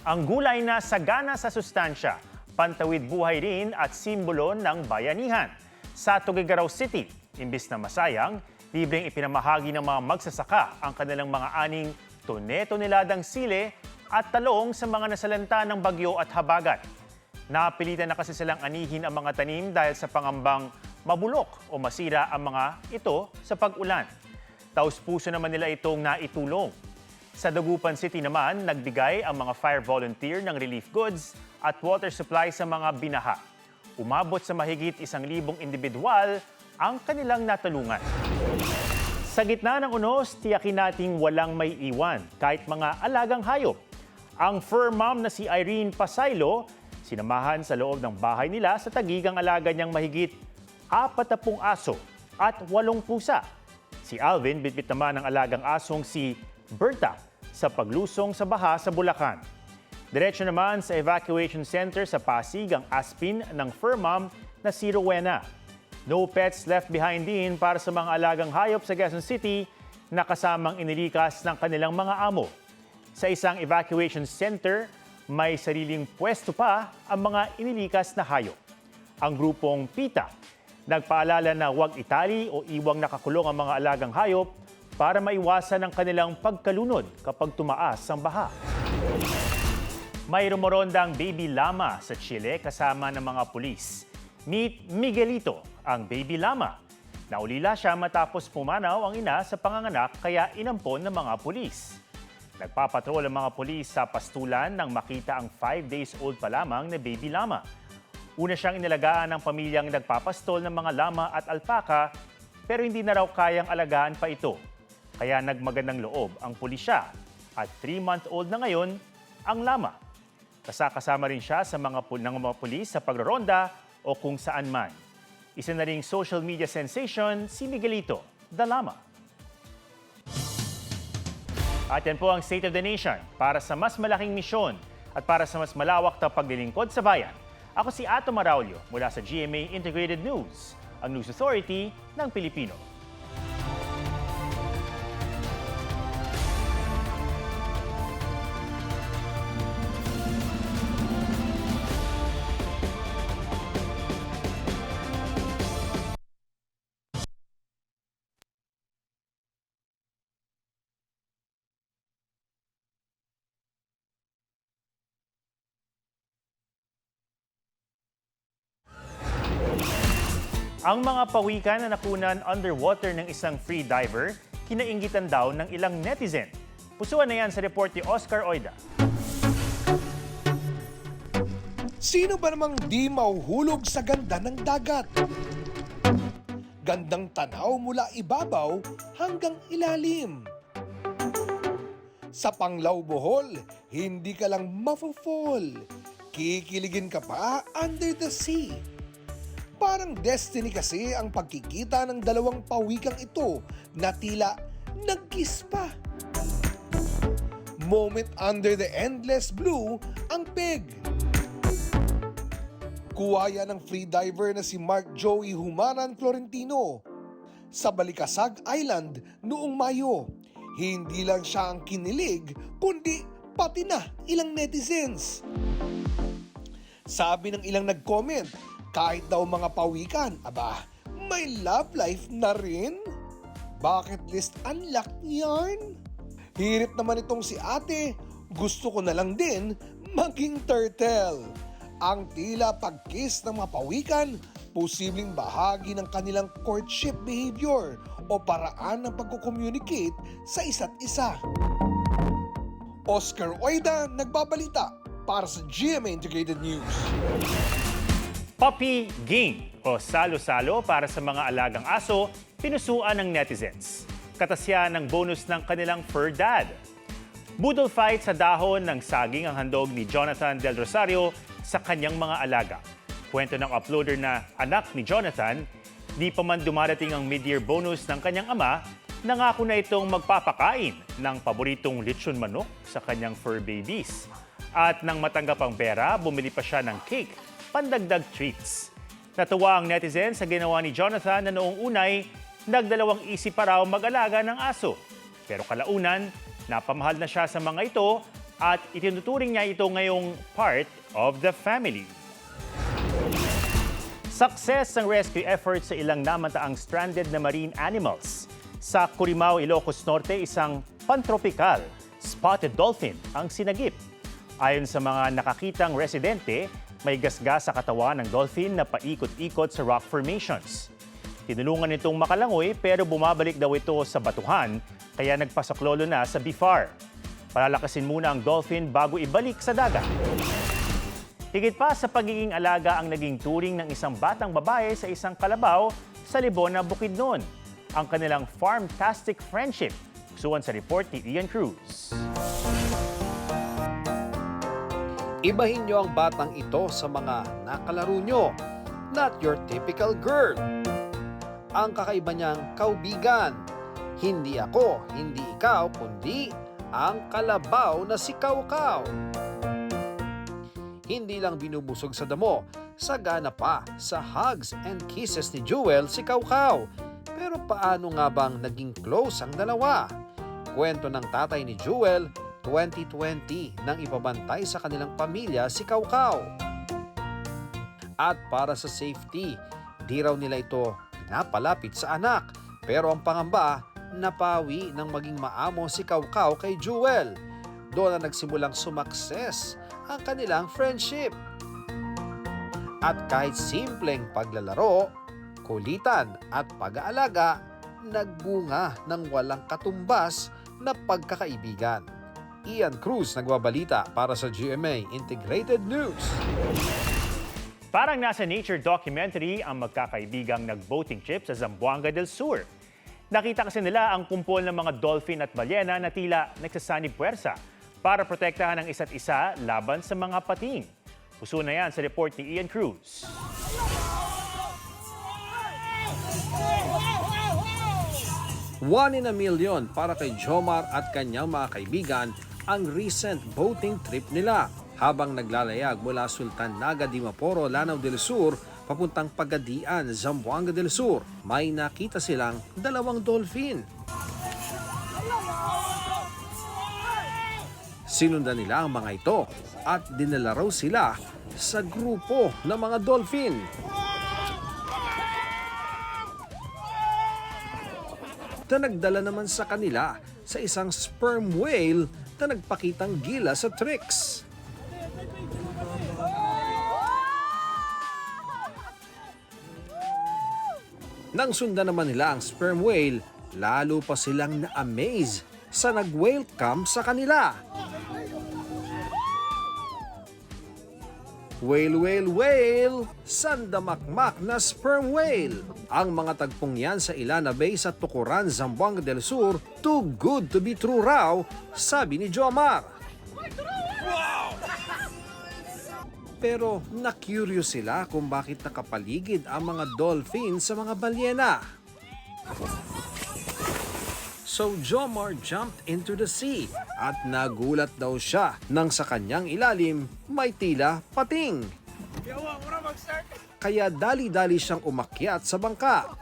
Ang gulay na sagana sa sustansya, pantawid buhay rin at simbolo ng bayanihan. Sa Tuguegarao City, imbis na masayang, libreng ipinamahagi ng mga magsasaka ang kanilang mga aning tone-toneladang sile at talong sa mga nasalanta ng bagyo at habagat. Napilitan na kasi silang anihin ang mga tanim dahil sa pangambang mabulok o masira ang mga ito sa pag-ulan. Taus-puso naman nila itong naitulong. Sa Dagupan City naman, nagbigay ang mga fire volunteer ng relief goods at water supply sa mga binaha. Umabot sa mahigit 1,000 individual ang kanilang natulungan. Sa gitna ng unos, tiyakin nating walang may iwan kahit mga alagang hayop. Ang fur mom na si Irene Pasaylo, sinamahan sa loob ng bahay nila sa tagigang alaga niyang mahigit 40 aso at 8 pusa. Si Alvin, bitbit naman ng alagang asong si Berta sa paglusong sa baha sa Bulacan. Diretso naman sa evacuation center sa Pasig ang aspin ng fur mom na si Rowena. No pets left behind din para sa mga alagang hayop sa Quezon City na kasamang inilikas ng kanilang mga amo. Sa isang evacuation center, may sariling pwesto pa ang mga inilikas na hayop. Ang grupong PETA nagpaalala na huwag itali o iwang nakakulong ang mga alagang hayop para maiwasan ang kanilang pagkalunod kapag tumaas ang baha. May rumorondang baby llama sa Chile kasama ng mga pulis. Meet Miguelito, ang baby llama. Naulila siya matapos pumanaw ang ina sa panganganak kaya inampon ng mga pulis. Nagpapatrol ang mga pulis sa pastulan nang makita ang 5 days old pa lamang na baby llama. Una siyang inalagaan ng pamilyang nagpapastol ng mga llama at alpaka pero hindi na raw kayang alagaan pa ito. Kaya nagmagandang loob ang pulisya at 3-month-old na ngayon ang llama. Kasama rin siya sa mga pulis sa pagroronda o kung saan man. Isa na ring social media sensation si Miguelito, the llama. At yan po ang State of the Nation para sa mas malaking misyon at para sa mas malawak na paglilingkod sa bayan. Ako si Ato Maraulio mula sa GMA Integrated News, ang News Authority ng Pilipino. Ang mga pawikan na nakunan underwater ng isang free diver, kinainggitan daw ng ilang netizen. Pusuan na yan sa report ni Oscar Oida. Sino ba namang di mahuhulog sa ganda ng dagat? Gandang tanaw mula ibabaw hanggang ilalim. Sa Panglao, Bohol, hindi ka lang mafo-fall. Kikiligin ka pa under the sea. Parang destiny kasi ang pagkikita ng dalawang pawikang ito na tila nag-kiss pa. Moment under the endless blue ang peg. Kuwaya ng freediver na si Mark Joey Humaran Florentino sa Balikasag Island noong Mayo. Hindi lang siya ang kinilig, kundi pati na ilang netizens. Sabi ng ilang nag-comment, kahit daw mga pawikan, aba, may love life na rin? Bucket list unlocked yarn? Hirit naman itong si ate, gusto ko na lang din maging turtle. Ang tila pag-kiss ng mga pawikan, posibleng bahagi ng kanilang courtship behavior o paraan ng pagko-communicate sa isa't isa. Oscar Oida, nagbabalita para sa GMA Integrated News. Puppy game o salo-salo para sa mga alagang aso, pinusuan ng netizens. Katasyan ng bonus ng kanilang fur dad. Budol fight sa dahon ng saging ang handog ni Jonathan Del Rosario sa kanyang mga alaga. Kwento ng uploader na anak ni Jonathan, di pa man dumarating ang mid-year bonus ng kanyang ama, nangako na itong magpapakain ng paboritong lechon manok sa kanyang fur babies. At nang matanggap ang pera, bumili pa siya ng cake, pandagdag treats. Natuwa ang netizen sa ginawa ni Jonathan na noong unay, nagdalawang isip pa raw mag-alaga ng aso. Pero kalaunan, napamahal na siya sa mga ito at itinuturing niya ito ngayong part of the family. Success ang rescue effort sa ilang namataang stranded na marine animals. Sa Curimao, Ilocos Norte, isang pantropikal, spotted dolphin ang sinagip. Ayon sa mga nakakitang residente, may gasgas sa katawan ng dolphin na paikot-ikot sa rock formations. Tinulungan nitong makalangoy pero bumabalik daw ito sa batuhan kaya nagpasaklolo na sa BIFAR. Palalakasin muna ang dolphin bago ibalik sa dagat. Higit pa sa pagiging alaga ang naging turing ng isang batang babae sa isang kalabaw sa Libon na Bukidnon. Ang kanilang farm-tastic friendship. Suwan sa report ni Ian Cruz. Ibahin nyo ang batang ito sa mga nakalaro nyo. Not your typical girl. Ang kakaiba niyang kaubigan. Hindi ako, hindi ikaw, kundi ang kalabaw na si Kaw-Kaw. Hindi lang binubusog sa damo, sagana pa sa hugs and kisses ni Jewel si Kaw-Kaw. Pero paano nga bang naging close ang dalawa? Kwento ng tatay ni Jewel, 2020 nang ipabantay sa kanilang pamilya si Kaw-Kaw. At para sa safety, di raw nila ito pinapalapit sa anak. Pero ang pangamba, napawi ng maging maamo si Kaw-Kaw kay Jewel. Doon na nagsimulang sumakses ang kanilang friendship. At kahit simpleng paglalaro, kulitan at pag-aalaga, nagbunga ng walang katumbas na pagkakaibigan. Ian Cruz nagbabalita para sa GMA Integrated News. Parang nasa nature documentary ang magkakaibigang nag-boating trip sa Zamboanga del Sur. Nakita kasi nila ang kumpol ng mga dolphin at balyena na tila nagsasanib puwersa para protektahan ang isa't isa laban sa mga pating. Puso na yan sa report ni Ian Cruz. One in a million para kay Jomar at kanyang mga kaibigan ang recent boating trip nila. Habang naglalayag mula Sultan Naga di Maporo, Lanao del Sur, papuntang Pagadian, Zamboanga del Sur, may nakita silang dalawang dolphin. Sinundan nila ang mga ito at dinala raw sila sa grupo ng mga dolphin. Na nagdala naman sa kanila sa isang sperm whale na nagpakitang gila sa tricks. Nang sundan naman nila ang sperm whale, lalo pa silang na-amaze sa nag-welcome sa kanila. Whale, whale, whale! Sandamakmak na sperm whale! Ang mga tagpong yan sa Ilana Bay sa Tukuran, Zamboanga del Sur, too good to be true raw, sabi ni Jomar. Pero na-curious sila kung bakit nakapaligid ang mga dolphin sa mga balyena. So Jomar jumped into the sea at nagulat daw siya nang sa kanyang ilalim may tila pating. Kaya dali-dali siyang umakyat sa bangka.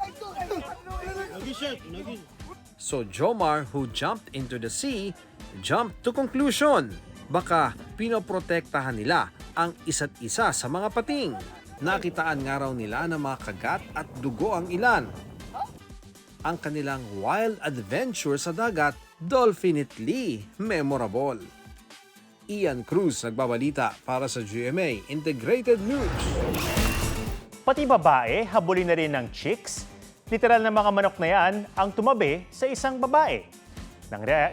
So Jomar, who jumped into the sea, jumped to conclusion. Baka pinoprotektahan nila ang isa't isa sa mga pating. Nakitaan nga raw nila ng mga kagat at dugo ang ilan. Ang kanilang wild adventure sa dagat, definitely memorable. Ian Cruz nagbabalita para sa GMA Integrated News. Pati babae, habulin na rin ng chicks. Literal na mga manok na yan ang tumabi sa isang babae.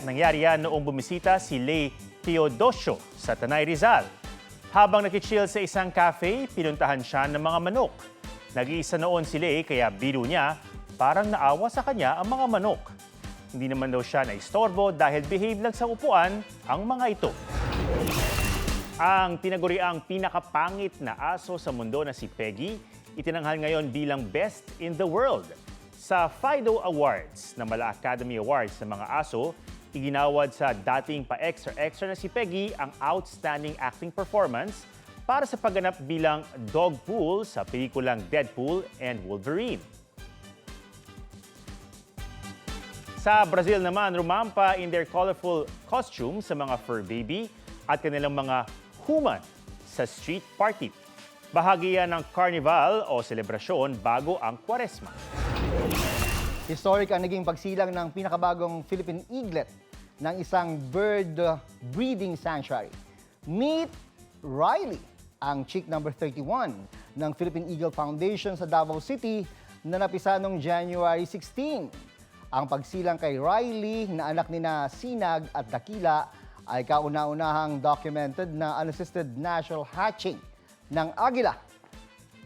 Nangyari yan noong bumisita si Lay Teodosio sa Tanay Rizal. Habang nakichill sa isang cafe, pinuntahan siya ng mga manok. Nag-iisa noon si Lay kaya biro niya, parang naawa sa kanya ang mga manok. Hindi naman daw siya naistorbo dahil behave lang sa upuan ang mga ito. Ang tinaguriang pinakapangit na aso sa mundo na si Peggy, itinanghal ngayon bilang Best in the World. Sa Fido Awards na Mala Academy Awards ng mga aso, iginawad sa dating pa-extra-extra na si Peggy ang outstanding acting performance para sa pagganap bilang Dogpool sa pelikulang Deadpool and Wolverine. Sa Brazil naman, rumampa in their colorful costumes sa mga fur baby at kanilang mga human sa street party. Bahagi yan ng carnival o selebrasyon bago ang Kwaresma. Historic ang naging pagsilang ng pinakabagong Philippine eaglet ng isang bird breeding sanctuary. Meet Riley, ang chick number 31 ng Philippine Eagle Foundation sa Davao City na napisa noong January 16. Ang pagsilang kay Riley na anak nina Sinag at Dakila ay kauna-unahang documented na unassisted natural hatching ng agila.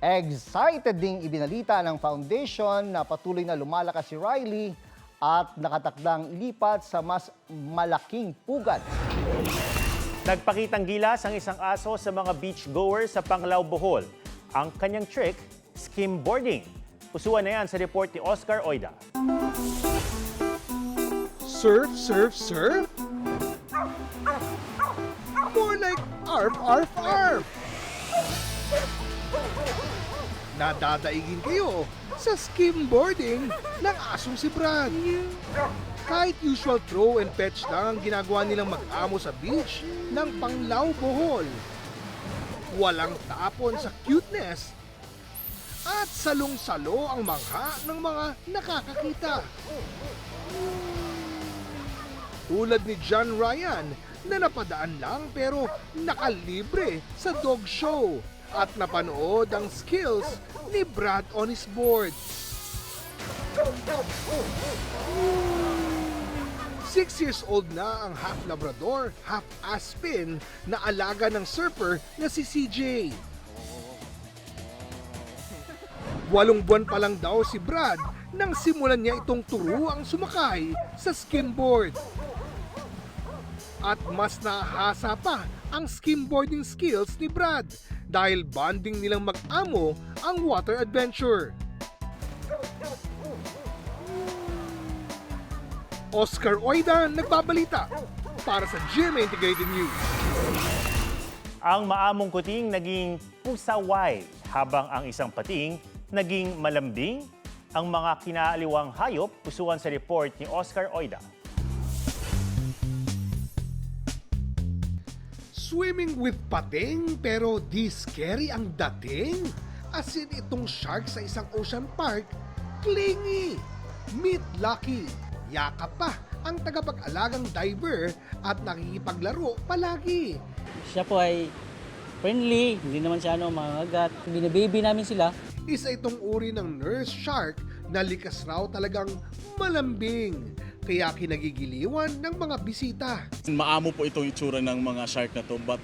Excited ding ibinalita ng foundation na patuloy na lumalakas si Riley at nakatakdang ilipat sa mas malaking pugad. Nagpakitang gilas ang isang aso sa mga beachgoers sa Panglao, Bohol. Ang kanyang trick, skimboarding. Usuan na yan sa report ni Oscar Oida. Surf, surf, surf? More like arf, arf, arf! Nadadaigin kayo sa skimboarding ng asong si Brad. Kahit usual throw and fetch lang ang ginagawa nilang mag-amo sa beach ng Panglao, Bohol. Walang tapon sa cuteness at salong-salo ang mangha ng mga nakakakita. Tulad ni John Ryan na napadaan lang pero nakalibre sa dog show at napanood ang skills ni Brad on his board. 6 years old na ang half Labrador, half Aspin na alaga ng surfer na si CJ. 8 buwan pa lang daw si Brad nang simulan niya itong turuang sumakay sa skimboard. At mas nahasa pa ang skimboarding skills ni Brad dahil bonding nilang mag-amo ang water adventure. Oscar Oida nagbabalita para sa GMA Integrated News. Ang maamong kuting naging pusaway habang ang isang pating naging malambing. Ang mga kinaaliwang hayop, usuan sa report ni Oscar Oida. Swimming with pating pero di scary ang dating? As in itong shark sa isang ocean park, clingy. Meet Lucky. Yakap pa ang tagapag-alagang diver at nakikipaglaro palagi. Siya po ay friendly, hindi naman siya mangangagat. Binababy namin sila. Isa itong uri ng nurse shark na likas raw talagang malambing. Kaya kinagigiliwan ng mga bisita. Maamo po itong itsura ng mga shark na to, but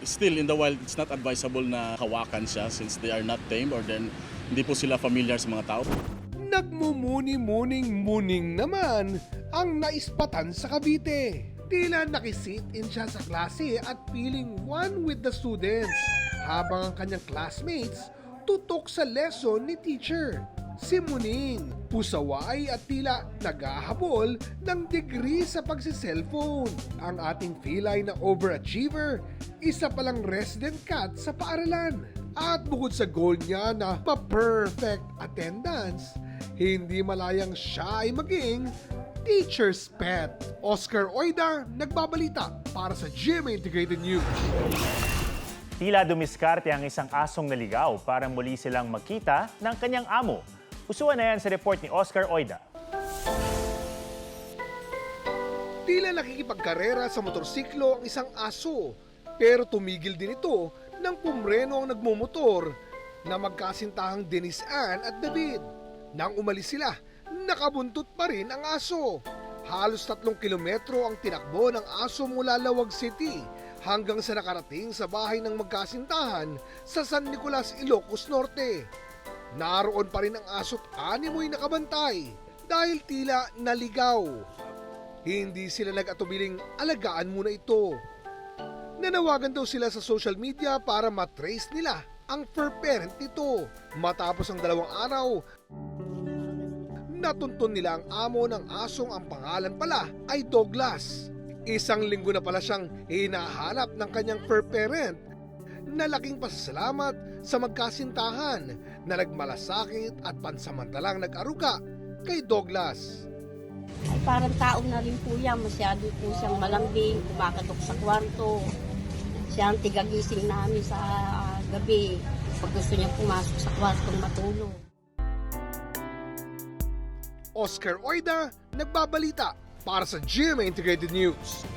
still in the wild it's not advisable na hawakan siya since they are not tame or then hindi po sila familiar sa mga tao. Nagmumuni-muning naman ang naispatan sa Cavite. Tila nakisit-in siya sa klase at feeling one with the students habang ang kanyang classmates tutok sa lesson ni teacher. Si Muning, pusaway at tila naghahabol ng degree sa pagsiselfone. Ang ating feline na overachiever, isa palang resident cat sa paaralan. At bukod sa goal niya na pa-perfect attendance, hindi malayang siya ay maging teacher's pet. Oscar Oida, nagbabalita para sa GMA Integrated News. Tila dumiskarte ang isang asong naligaw para muli silang magkita ng kanyang amo. Usuan na yan sa report ni Oscar Oida. Tila nakikipagkarera sa motorsiklo ang isang aso, pero tumigil din ito nang pumreno ang nagmumotor na magkasintahang Denise Ann at David. Nang umalis sila, nakabuntot pa rin ang aso. Halos 3 kilometro ang tinakbo ng aso mula Lawag City hanggang sa nakarating sa bahay ng magkasintahan sa San Nicolas, Ilocos Norte. Naroon pa rin ang aso't animoy nakabantay dahil tila naligaw. Hindi sila nag-atubiling alagaan muna ito. Nanawagan daw sila sa social media para matrace nila ang fur parent nito. Matapos ang 2 araw, natuntun nila ang amo ng asong ang pangalan pala ay Douglas. 1 linggo na pala siyang hinahanap ng kanyang fur parent. Nalaking pasasalamat sa magkasintahan na nagmalasakit at pansamantalang nag-aruga kay Douglas. Ay parang taong na rin po yan, masyado po siyang malambing, kumakatok sa kwarto. Siya ang tigagising namin sa gabi pag gusto niya pumasok sa kwartong matulog. Oscar Oida, nagbabalita para sa GMA Integrated News.